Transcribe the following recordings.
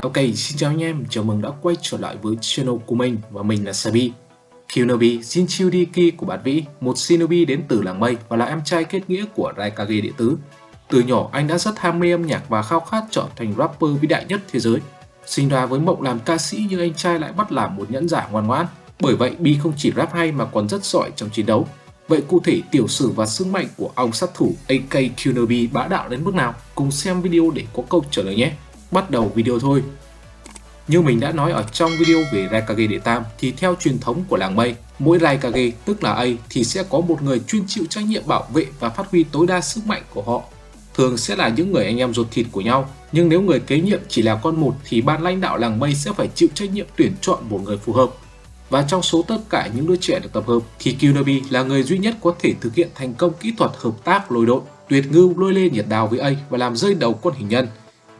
Ok, xin chào anh em, chào mừng đã quay trở lại với channel của mình và mình là Sabi. Kyunobi Jinchuriki của Bát Vĩ, một shinobi đến từ làng mây và là em trai kết nghĩa của Raikage đệ tứ. Từ nhỏ anh đã rất ham mê âm nhạc và khao khát trở thành rapper vĩ đại nhất thế giới. Sinh ra với mộng làm ca sĩ nhưng anh trai lại bắt làm một nhẫn giả ngoan ngoãn. Bởi vậy Bi không chỉ rap hay mà còn rất giỏi trong chiến đấu. Vậy cụ thể tiểu sử và sức mạnh của ông sát thủ AK Kyunobi bá đạo đến mức nào? Cùng xem video để có câu trả lời nhé. Bắt đầu video thôi. Như mình đã nói ở trong video về Raikage đệ tam thì theo truyền thống của làng mây, mỗi Raikage tức là A thì sẽ có một người chuyên chịu trách nhiệm bảo vệ và phát huy tối đa sức mạnh của họ. Thường sẽ là những người anh em ruột thịt của nhau, nhưng nếu người kế nhiệm chỉ là con một thì ban lãnh đạo làng mây sẽ phải chịu trách nhiệm tuyển chọn một người phù hợp. Và trong số tất cả những đứa trẻ được tập hợp thì Kyunobi là người duy nhất có thể thực hiện thành công kỹ thuật hợp tác lôi đội, tuyệt ngưu lôi lên nhiệt đào với A và làm rơi đầu con hình nhân.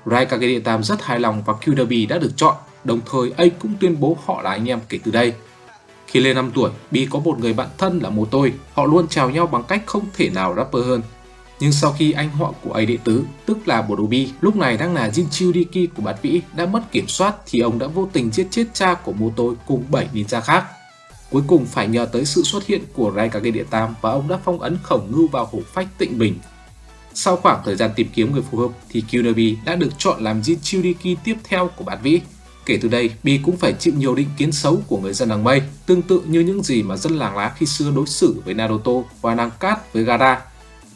Raikage đệ tam rất hài lòng và Kyunobi đã được chọn, đồng thời A cũng tuyên bố họ là anh em kể từ đây. Khi lên 5 tuổi, Bi có một người bạn thân là Motoi, họ luôn chào nhau bằng cách không thể nào rapper hơn. Nhưng sau khi anh họ của A đệ tứ, tức là Broby, lúc này đang là Jinchuriki của Bát Vĩ, đã mất kiểm soát thì ông đã vô tình giết chết cha của Motoi cùng 7 ninja khác. Cuối cùng phải nhờ tới sự xuất hiện của Raikage đệ tam và ông đã phong ấn Khổng Ngưu vào hổ phách Tịnh Bình. Sau khoảng thời gian tìm kiếm người phù hợp thì Kyunobi đã được chọn làm Jinchuriki tiếp theo của Bát Vĩ. Kể từ đây, Bi cũng phải chịu nhiều định kiến xấu của người dân làng mây, tương tự như những gì mà dân làng lá khi xưa đối xử với Naruto và nàng cát với Gaara.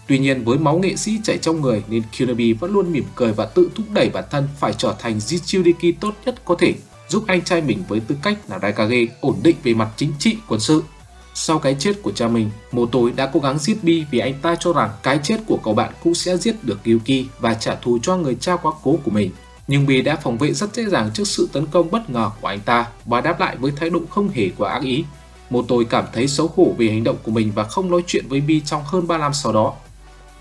Tuy nhiên với máu nghệ sĩ chảy trong người nên Kyunobi vẫn luôn mỉm cười và tự thúc đẩy bản thân phải trở thành Jinchuriki tốt nhất có thể, giúp anh trai mình với tư cách là Raikage ổn định về mặt chính trị quân sự. Sau cái chết của cha mình, Motoi đã cố gắng giết Bi vì anh ta cho rằng cái chết của cậu bạn cũng sẽ giết được Gyuki và trả thù cho người cha quá cố của mình. Nhưng Bi đã phòng vệ rất dễ dàng trước sự tấn công bất ngờ của anh ta và đáp lại với thái độ không hề có ác ý. Motoi cảm thấy xấu hổ vì hành động của mình và không nói chuyện với Bi trong hơn 3 năm sau đó.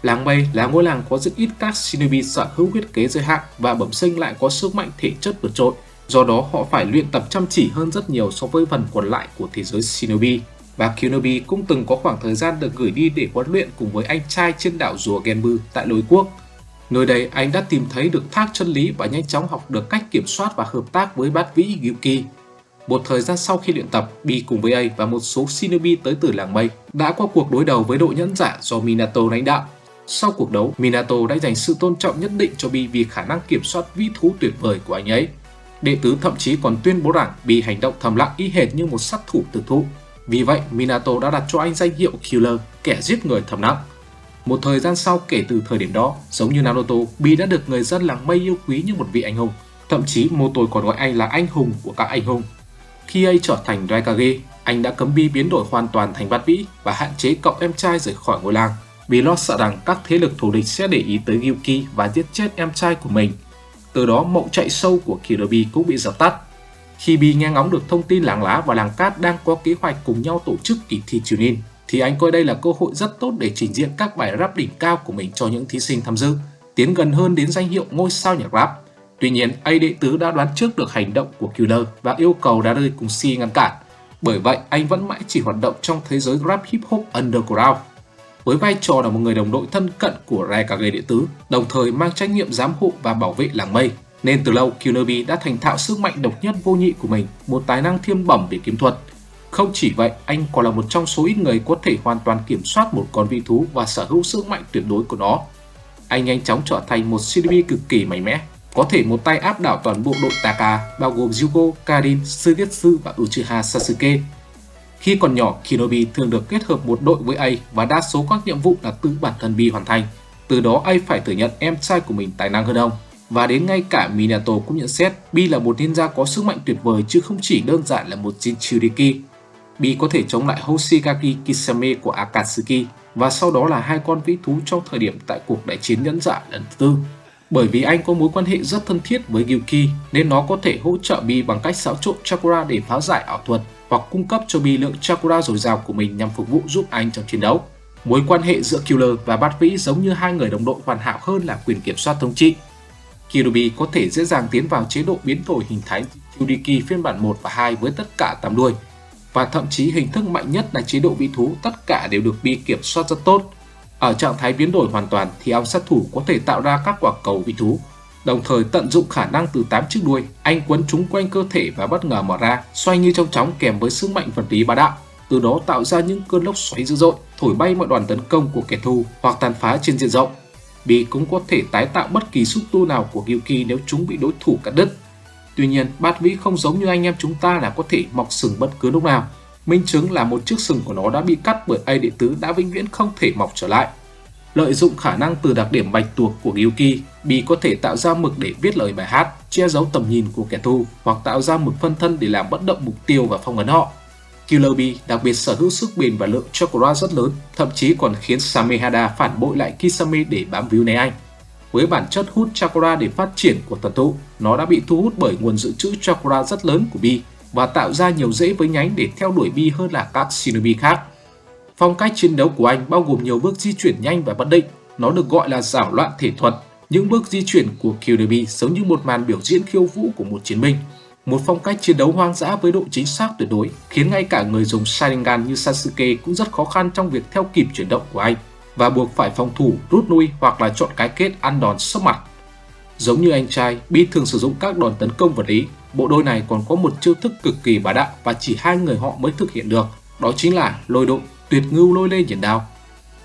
Làng mây là ngôi làng có rất ít các shinobi sở hữu huyết kế giới hạn và bẩm sinh lại có sức mạnh thể chất vượt trội, do đó họ phải luyện tập chăm chỉ hơn rất nhiều so với phần còn lại của thế giới shinobi. Và Kyunobi cũng từng có khoảng thời gian được gửi đi để huấn luyện cùng với anh trai trên đảo rùa Genbu tại Lôi Quốc. Nơi đây anh đã tìm thấy được thác chân lý và nhanh chóng học được cách kiểm soát và hợp tác với Bát Vĩ Gyuki. Một thời gian sau khi luyện tập, Bi cùng với A và một số shinobi tới từ làng mây đã có cuộc đối đầu với đội nhẫn giả do Minato lãnh đạo. Sau cuộc đấu, Minato đã dành sự tôn trọng nhất định cho Bi vì khả năng kiểm soát vĩ thú tuyệt vời của anh ấy. Đệ tứ thậm chí còn tuyên bố rằng Bi hành động thầm lặng y hệt như một sát thủ thực thụ. Vì vậy, Minato đã đặt cho anh danh hiệu Killer, kẻ giết người thầm lặng. Một thời gian sau kể từ thời điểm đó, giống như Naruto, Bi đã được người dân làng mây yêu quý như một vị anh hùng. Thậm chí Motoi còn gọi anh là anh hùng của các anh hùng. Khi A trở thành Raikage, anh đã cấm Bi biến đổi hoàn toàn thành Bát Vĩ và hạn chế cậu em trai rời khỏi ngôi làng, vì lo sợ rằng các thế lực thù địch sẽ để ý tới Gyuki và giết chết em trai của mình. Từ đó mộng chạy sâu của Kyunobi cũng bị dập tắt. Khi Bi nghe ngóng được thông tin làng lá và làng cát đang có kế hoạch cùng nhau tổ chức kỳ thi Chunin, thì anh coi đây là cơ hội rất tốt để trình diễn các bài rap đỉnh cao của mình cho những thí sinh tham dự, tiến gần hơn đến danh hiệu ngôi sao nhạc rap. Tuy nhiên, A đệ tứ đã đoán trước được hành động của Killer và yêu cầu Daddy cùng C ngăn cản. Bởi vậy, anh vẫn mãi chỉ hoạt động trong thế giới rap hip hop underground. Với vai trò là một người đồng đội thân cận của Raikage đệ tứ, đồng thời mang trách nhiệm giám hộ và bảo vệ làng mây, nên từ lâu Kyunobi đã thành thạo sức mạnh độc nhất vô nhị của mình, một tài năng thiên bẩm về kiếm thuật. Không chỉ vậy, anh còn là một trong số ít người có thể hoàn toàn kiểm soát một con vĩ thú và sở hữu sức mạnh tuyệt đối của nó. Anh nhanh chóng trở thành một shinobi cực kỳ mạnh mẽ, có thể một tay áp đảo toàn bộ đội Taka, bao gồm Zuko, Karin, Suigetsu và Uchiha Sasuke. Khi còn nhỏ, Kyunobi thường được kết hợp một đội với A và đa số các nhiệm vụ là tự bản thân Bi hoàn thành. Từ đó A phải thừa nhận em trai của mình tài năng hơn ông. Và đến ngay cả Minato cũng nhận xét Bi là một ninja có sức mạnh tuyệt vời chứ không chỉ đơn giản là một Jinchuriki. Bi có thể chống lại Hoshigaki Kisame của Akatsuki và sau đó là hai con vĩ thú trong thời điểm tại cuộc đại chiến nhẫn giả lần thứ tư. Bởi vì anh có mối quan hệ rất thân thiết với Gyuki nên nó có thể hỗ trợ Bi bằng cách xáo trộn chakra để phá giải ảo thuật hoặc cung cấp cho Bi lượng chakra dồi dào của mình nhằm phục vụ giúp anh trong chiến đấu. Mối quan hệ giữa Killer và Bát Vĩ giống như hai người đồng đội hoàn hảo hơn là quyền kiểm soát thống trị. Kyunobi có thể dễ dàng tiến vào chế độ biến đổi hình thái Jinchuriki phiên bản 1 và 2 với tất cả 8 đuôi. Và thậm chí hình thức mạnh nhất là chế độ vĩ thú, tất cả đều được Bi kiểm soát rất tốt. Ở trạng thái biến đổi hoàn toàn thì ông sát thủ có thể tạo ra các quả cầu vĩ thú. Đồng thời tận dụng khả năng từ 8 chiếc đuôi, anh quấn chúng quanh cơ thể và bất ngờ mở ra, xoay như trong chóng kèm với sức mạnh vật lý bá đạo, từ đó tạo ra những cơn lốc xoáy dữ dội, thổi bay mọi đòn tấn công của kẻ thù hoặc tàn phá trên diện rộng. Bee cũng có thể tái tạo bất kỳ xúc tu nào của Gyuki nếu chúng bị đối thủ cắt đứt. Tuy nhiên, bát vĩ không giống như anh em chúng ta là có thể mọc sừng bất cứ lúc nào. Minh chứng là một chiếc sừng của nó đã bị cắt bởi A đệ tứ đã vĩnh viễn không thể mọc trở lại. Lợi dụng khả năng từ đặc điểm bạch tuộc của Gyuki, Bee có thể tạo ra mực để viết lời bài hát, che giấu tầm nhìn của kẻ thù hoặc tạo ra mực phân thân để làm bất động mục tiêu và phong ấn họ. Killer Bee đặc biệt sở hữu sức bền và lượng chakra rất lớn, thậm chí còn khiến Samehada phản bội lại Kisame để bám víu né anh. Với bản chất hút chakra để phát triển của thần thụ, nó đã bị thu hút bởi nguồn dự trữ chakra rất lớn của Bee và tạo ra nhiều rễ với nhánh để theo đuổi Bee hơn là các shinobi khác. Phong cách chiến đấu của anh bao gồm nhiều bước di chuyển nhanh và bất định, nó được gọi là giảo loạn thể thuật. Những bước di chuyển của Killer Bee giống như một màn biểu diễn khiêu vũ của một chiến binh. Một phong cách chiến đấu hoang dã với độ chính xác tuyệt đối, khiến ngay cả người dùng Sharingan như Sasuke cũng rất khó khăn trong việc theo kịp chuyển động của anh và buộc phải phòng thủ, rút lui hoặc là chọn cái kết ăn đòn sấp mặt. Giống như anh trai, Bee thường sử dụng các đòn tấn công vật lý. Bộ đôi này còn có một chiêu thức cực kỳ bá đạo và chỉ hai người họ mới thực hiện được, đó chính là lôi độn, tuyệt ngưu lôi lên nhiệt đao.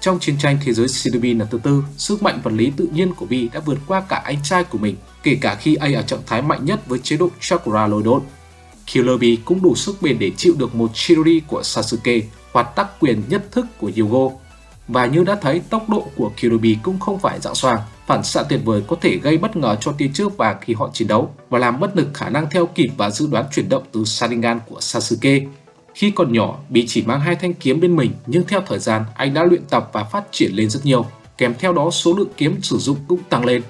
Trong chiến tranh thế giới Shinobi lần thứ tư, sức mạnh vật lý tự nhiên của Bee đã vượt qua cả anh trai của mình, kể cả khi A ở trạng thái mạnh nhất với chế độ chakra lôi độn. Killer Bee cũng đủ sức bền để chịu được một Chidori của Sasuke hoặc tác quyền nhất thức của Hyuga. Và như đã thấy, tốc độ của Killer Bee cũng không phải dạng xoàng, phản xạ tuyệt vời có thể gây bất ngờ cho tia chớp và khi họ chiến đấu và làm bất lực khả năng theo kịp và dự đoán chuyển động từ Sharingan của Sasuke. Khi còn nhỏ, Bee chỉ mang hai thanh kiếm bên mình, nhưng theo thời gian, anh đã luyện tập và phát triển lên rất nhiều. Kèm theo đó, số lượng kiếm sử dụng cũng tăng lên.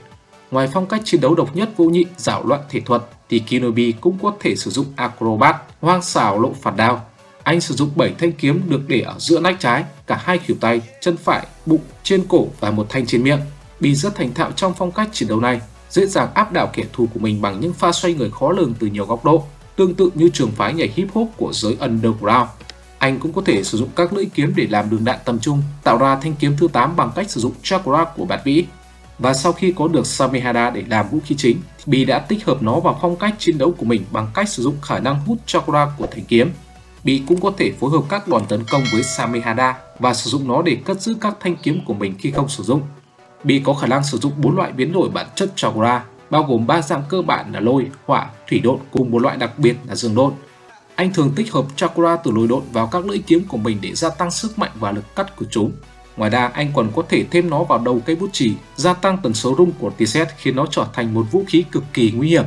Ngoài phong cách chiến đấu độc nhất vô nhị, giảo loạn thể thuật, thì Killer Bee cũng có thể sử dụng acrobat, hoang xảo lộ phạt đao. Anh sử dụng 7 thanh kiếm được để ở giữa nách trái, cả hai khuỷu tay, chân phải, bụng, trên cổ và một thanh trên miệng. Bee rất thành thạo trong phong cách chiến đấu này, dễ dàng áp đảo kẻ thù của mình bằng những pha xoay người khó lường từ nhiều góc độ, tương tự như trường phái nhảy hip hop của giới underground. Anh cũng có thể sử dụng các lưỡi kiếm để làm đường đạn tầm trung, tạo ra thanh kiếm thứ 8 bằng cách sử dụng chakra của bát vĩ. Và sau khi có được Samehada để làm vũ khí chính, Bee đã tích hợp nó vào phong cách chiến đấu của mình bằng cách sử dụng khả năng hút chakra của thanh kiếm. Bee cũng có thể phối hợp các đòn tấn công với Samehada và sử dụng nó để cất giữ các thanh kiếm của mình khi không sử dụng. Bee có khả năng sử dụng 4 loại biến đổi bản chất chakra, bao gồm 3 dạng cơ bản là lôi, hỏa, thủy độn cùng một loại đặc biệt là dương độn. Anh thường tích hợp chakra từ lôi độn vào các lưỡi kiếm của mình để gia tăng sức mạnh và lực cắt của chúng. Ngoài ra, anh còn có thể thêm nó vào đầu cây bút chì, gia tăng tần số rung của tia sét khiến nó trở thành một vũ khí cực kỳ nguy hiểm.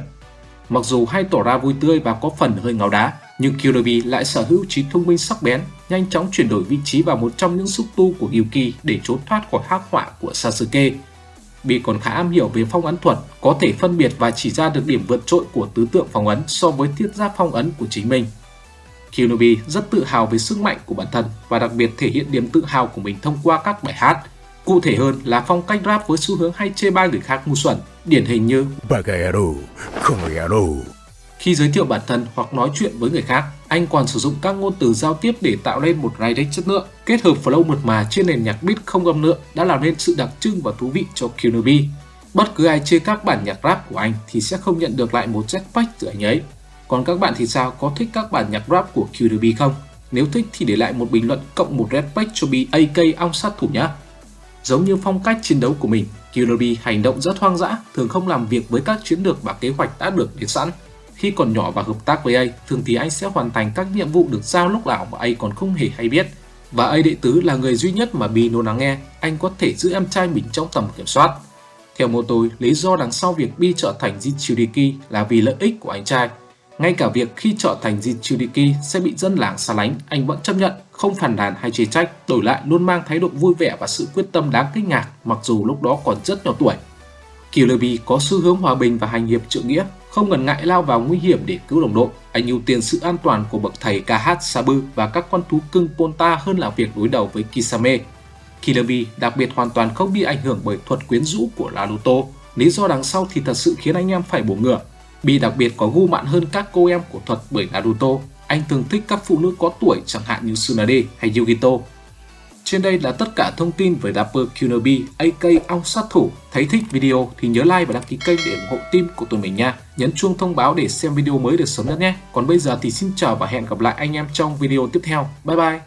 Mặc dù hay tỏ ra vui tươi và có phần hơi ngáo đá, nhưng Killer Bee lại sở hữu trí thông minh sắc bén, nhanh chóng chuyển đổi vị trí vào một trong những xúc tu của Gyuki để trốn thoát khỏi hắc họa của Sasuke. Bee còn khá am hiểu về phong ấn thuật, có thể phân biệt và chỉ ra được điểm vượt trội của tứ tượng phong ấn so với thiết giáp phong ấn của chính mình. Killer Bee rất tự hào về sức mạnh của bản thân và đặc biệt thể hiện niềm tự hào của mình thông qua các bài hát. Cụ thể hơn là phong cách rap với xu hướng hay chê bai người khác ngu xuẩn, điển hình như khi giới thiệu bản thân hoặc nói chuyện với người khác, anh còn sử dụng các ngôn từ giao tiếp để tạo nên một lyric chất lượng. Kết hợp flow mượt mà trên nền nhạc beat không âm lượng đã làm nên sự đặc trưng và thú vị cho Killer Bee. Bất cứ ai chê các bản nhạc rap của anh thì sẽ không nhận được lại một jetpack từ anh ấy. Còn các bạn thì sao, có thích các bản nhạc rap của Killer Bee không? Nếu thích thì để lại một bình luận cộng một respect cho Bee AK ong sát thủ nhé. Giống như phong cách chiến đấu của mình, Killer Bee hành động rất hoang dã, thường không làm việc với các chiến lược và kế hoạch đã được lên sẵn. Khi còn nhỏ và hợp tác với A, thường thì anh sẽ hoàn thành các nhiệm vụ được giao lúc nào mà A còn không hề hay biết. Và A đệ tứ là người duy nhất mà Bee luôn lắng nghe, anh có thể giữ em trai mình trong tầm kiểm soát. Theo mô tôi, lý do đằng sau việc Bee trở thành Jinchuriki là vì lợi ích của anh trai. Ngay cả việc khi trở thành Jinchuriki sẽ bị dân làng xa lánh, anh vẫn chấp nhận, không phàn nàn hay chê trách, đổi lại luôn mang thái độ vui vẻ và sự quyết tâm đáng kinh ngạc mặc dù lúc đó còn rất nhỏ tuổi. Killer Bee có xu hướng hòa bình và hành hiệp trượng nghĩa, không ngần ngại lao vào nguy hiểm để cứu đồng đội. Anh ưu tiên sự an toàn của bậc thầy Kahat Sabu và các con thú cưng Ponta hơn là việc đối đầu với Kisame. Killer Bee đặc biệt hoàn toàn không bị ảnh hưởng bởi thuật quyến rũ của Naruto. Lý do đằng sau thì thật sự khiến anh em phải bổ ngửa. Bee đặc biệt có gu mạn hơn các cô em của thuật bởi Naruto. Anh thường thích các phụ nữ có tuổi chẳng hạn như Tsunade hay Yugito. Trên đây là tất cả thông tin về rapper QNB aka Ong Sát Thủ. Thấy thích video thì nhớ like và đăng ký kênh để ủng hộ team của tụi mình nha. Nhấn chuông thông báo để xem video mới được sớm nhất nhé. Còn bây giờ thì xin chào và hẹn gặp lại anh em trong video tiếp theo. Bye bye!